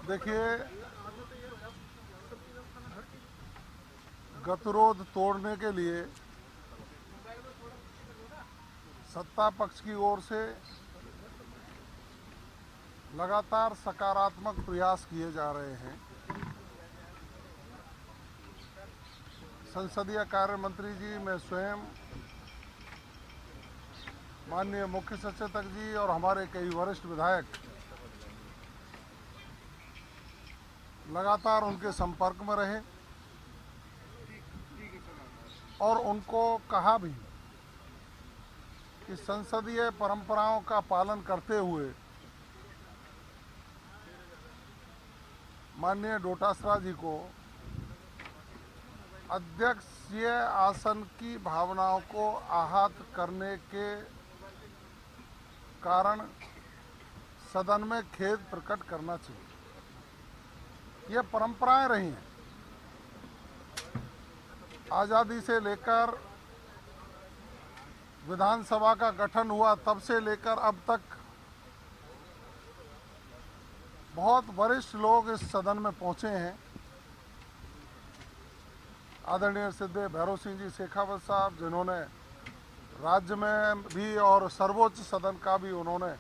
देखिए, गतिरोध तोड़ने के लिए सत्ता पक्ष की ओर से लगातार सकारात्मक प्रयास किए जा रहे हैं। संसदीय कार्य मंत्री जी, मैं स्वयं, माननीय मुख्य सचेतक जी और हमारे कई वरिष्ठ विधायक लगातार उनके संपर्क में रहे और उनको कहा भी कि संसदीय परंपराओं का पालन करते हुए माननीय डोटासरा जी को अध्यक्षीय आसन की भावनाओं को आहत करने के कारण सदन में खेद प्रकट करना चाहिए। ये परंपराएं रही हैं। आज़ादी से लेकर विधानसभा का गठन हुआ तब से लेकर अब तक बहुत वरिष्ठ लोग इस सदन में पहुंचे हैं। आदरणीय सिद्धे भैरव सिंह जी शेखावत साहब, जिन्होंने राज्य में भी और सर्वोच्च सदन का भी उन्होंने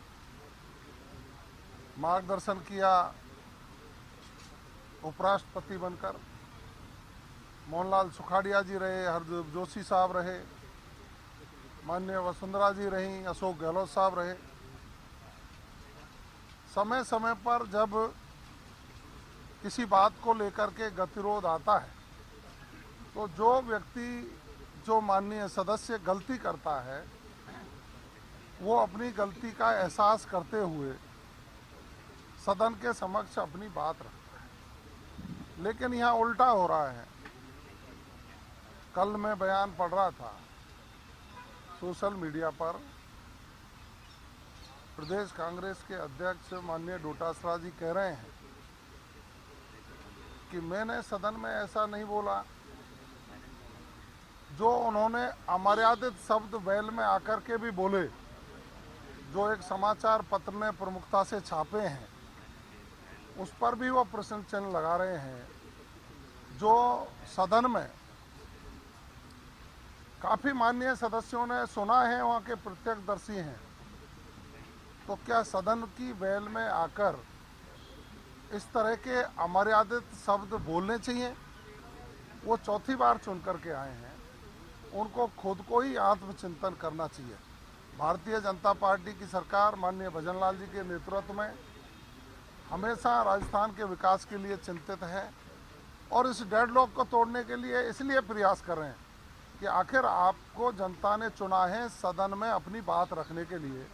मार्गदर्शन किया, उपराष्ट्रपति बनकर। मोहनलाल सुखाड़िया जी रहे, हरदीप जोशी साहब रहे, माननीय वसुंधरा जी रहीं, अशोक गहलोत साहब रहे। समय समय पर जब किसी बात को लेकर के गतिरोध आता है तो जो व्यक्ति, जो माननीय सदस्य गलती करता है, वो अपनी गलती का एहसास करते हुए सदन के समक्ष अपनी बात रखता है। लेकिन यहाँ उल्टा हो रहा है। कल मैं बयान पढ़ रहा था सोशल मीडिया पर, प्रदेश कांग्रेस के अध्यक्ष माननीय डोटासरा जी कह रहे हैं कि मैंने सदन में ऐसा नहीं बोला। जो उन्होंने अमर्यादित शब्द बैल में आकर के भी बोले, जो एक समाचार पत्र ने प्रमुखता से छापे हैं, उस पर भी वो प्रश्न चिन्ह लगा रहे हैं। जो सदन में काफ़ी माननीय सदस्यों ने सुना है, वहाँ के प्रत्यक्षदर्शी हैं, तो क्या सदन की बैल में आकर इस तरह के अमर्यादित शब्द बोलने चाहिए? वो चौथी बार चुन करके आए हैं, उनको खुद को ही आत्मचिंतन करना चाहिए। भारतीय जनता पार्टी की सरकार माननीय भजनलाल जी के नेतृत्व में हमेशा राजस्थान के विकास के लिए चिंतित है और इस डेडलॉक को तोड़ने के लिए इसलिए प्रयास कर रहे हैं कि आखिर आपको जनता ने चुना है सदन में अपनी बात रखने के लिए,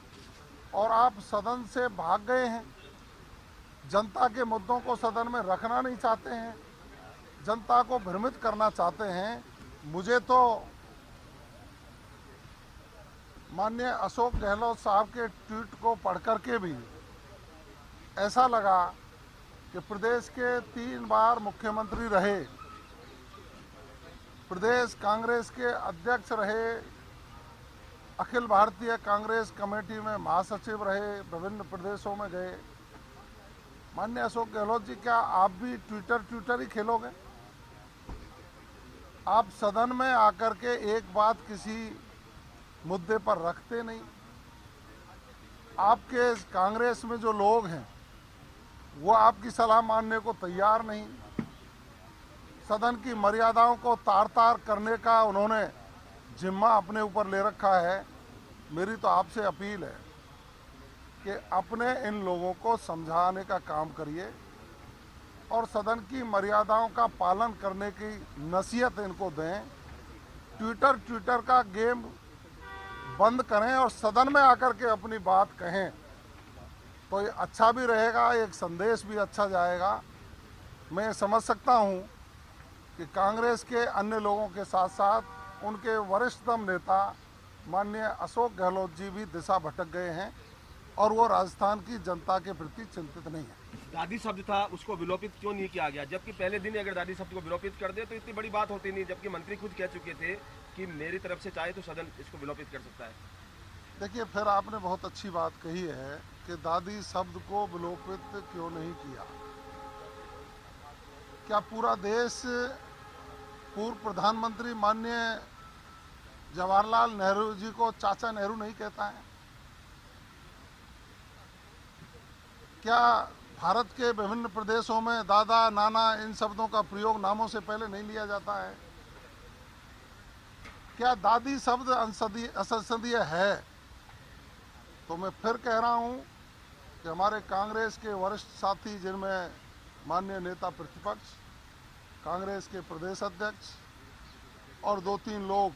और आप सदन से भाग गए हैं। जनता के मुद्दों को सदन में रखना नहीं चाहते हैं, जनता को भ्रमित करना चाहते हैं। मुझे तो माननीय अशोक गहलोत साहब के ट्वीट को पढ़ करके भी ऐसा लगा कि प्रदेश के 3 बार मुख्यमंत्री रहे, प्रदेश कांग्रेस के अध्यक्ष रहे, अखिल भारतीय कांग्रेस कमेटी में महासचिव रहे, विभिन्न प्रदेशों में गए। माननीय अशोक गहलोत जी, क्या आप भी ट्विटर ही खेलोगे? आप सदन में आकर के एक बात किसी मुद्दे पर रखते नहीं। आपके कांग्रेस में जो लोग हैं वो आपकी सलाह मानने को तैयार नहीं। सदन की मर्यादाओं को तार-तार करने का उन्होंने जिम्मा अपने ऊपर ले रखा है। मेरी तो आपसे अपील है कि अपने इन लोगों को समझाने का काम करिए और सदन की मर्यादाओं का पालन करने की नसीहत इनको दें। ट्विटर का गेम बंद करें और सदन में आकर के अपनी बात कहें, तो ये अच्छा भी रहेगा, एक संदेश भी अच्छा जाएगा। मैं समझ सकता हूं कि कांग्रेस के अन्य लोगों के साथ साथ उनके वरिष्ठतम नेता माननीय अशोक गहलोत जी भी दिशा भटक गए हैं और वो राजस्थान की जनता के प्रति चिंतित नहीं है। दादी शब्द था, उसको विलोपित क्यों नहीं किया गया? जबकि पहले दिन अगर दादी शब्द को विलोपित कर दे तो इतनी बड़ी बात होती नहीं, जबकि मंत्री खुद कह चुके थे कि मेरी तरफ से चाहे तो सदन इसको विलोपित कर सकता है। देखिए, फिर आपने बहुत अच्छी बात कही है कि दादी शब्द को विलोपित क्यों नहीं किया। क्या पूरा देश पूर्व प्रधानमंत्री माननीय जवाहरलाल नेहरू जी को चाचा नेहरू नहीं कहता है? क्या भारत के विभिन्न प्रदेशों में दादा नाना इन शब्दों का प्रयोग नामों से पहले नहीं लिया जाता है? क्या दादी शब्द असंसदीय है? तो मैं फिर कह रहा हूं कि हमारे कांग्रेस के वरिष्ठ साथी, जिनमें माननीय नेता प्रतिपक्ष, कांग्रेस के प्रदेश अध्यक्ष और 2-3 लोग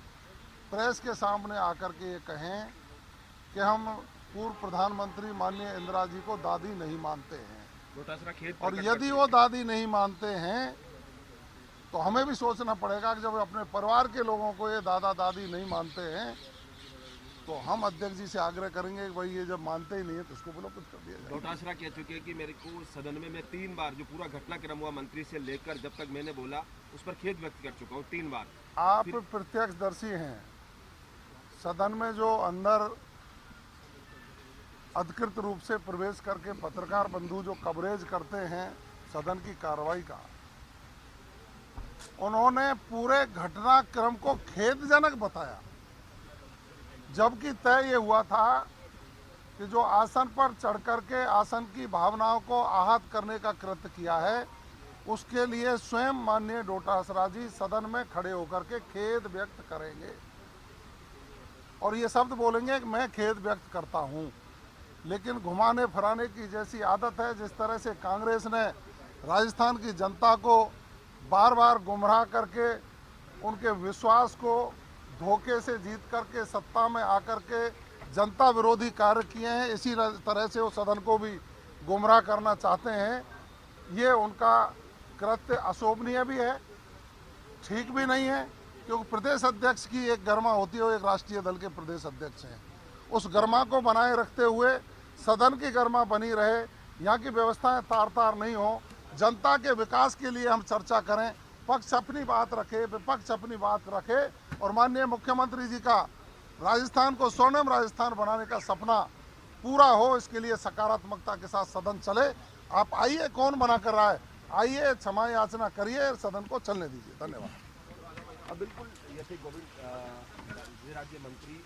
प्रेस के सामने आकर के ये कहें कि हम पूर्व प्रधानमंत्री माननीय इंदिरा जी को दादी नहीं मानते हैं, और यदि वो दादी नहीं मानते हैं तो हमें भी सोचना पड़ेगा कि जब अपने परिवार के लोगों को ये दादा दादी नहीं मानते हैं तो हम अध्यक्ष जी से आग्रह करेंगे कि भाई ये जब मानते ही नहीं है तो उसको विलोपित कर दिया जाए। डोटासरा कह चुके हैं कि मेरे को सदन में मैं 3 बार जो पूरा घटनाक्रम हुआ मंत्री से लेकर जब तक मैंने बोला उस पर खेद व्यक्त कर चुका हूँ 3 बार। आप प्रत्यक्षदर्शी हैं। सदन में जो अंदर अधिकृत रूप से प्रवेश करके पत्रकार बंधु जो कवरेज करते हैं सदन की कार्रवाई का, उन्होंने पूरे घटनाक्रम को खेदजनक बताया, जबकि तय ये हुआ था कि जो आसन पर चढ़ करके आसन की भावनाओं को आहत करने का कृत्य किया है उसके लिए स्वयं माननीय डोटासरा जी सदन में खड़े होकर के खेद व्यक्त करेंगे और ये शब्द बोलेंगे कि मैं खेद व्यक्त करता हूं। लेकिन घुमाने फिराने की जैसी आदत है, जिस तरह से कांग्रेस ने राजस्थान की जनता को बार बार गुमराह करके उनके विश्वास को धोखे से जीत करके सत्ता में आकर के जनता विरोधी कार्य किए हैं, इसी तरह से वो सदन को भी गुमराह करना चाहते हैं। ये उनका कृत्य अशोभनीय भी है, ठीक भी नहीं है, क्योंकि प्रदेश अध्यक्ष की एक गरिमा होती है, वो एक राष्ट्रीय दल के प्रदेश अध्यक्ष हैं। उस गरिमा को बनाए रखते हुए सदन की गरिमा बनी रहे, यहाँ की व्यवस्थाएं तार तार नहीं हो, जनता के विकास के लिए हम चर्चा करें, पक्ष अपनी बात रखे, विपक्ष अपनी बात रखे और माननीय मुख्यमंत्री जी का राजस्थान को स्वर्णिम राजस्थान बनाने का सपना पूरा हो, इसके लिए सकारात्मकता के साथ सदन चले। आप आइए, कौन मना कर रहा है, आइए, क्षमा याचना करिए, सदन को चलने दीजिए। धन्यवाद। बिल्कुल, ये थे गोविंद राज्य मंत्री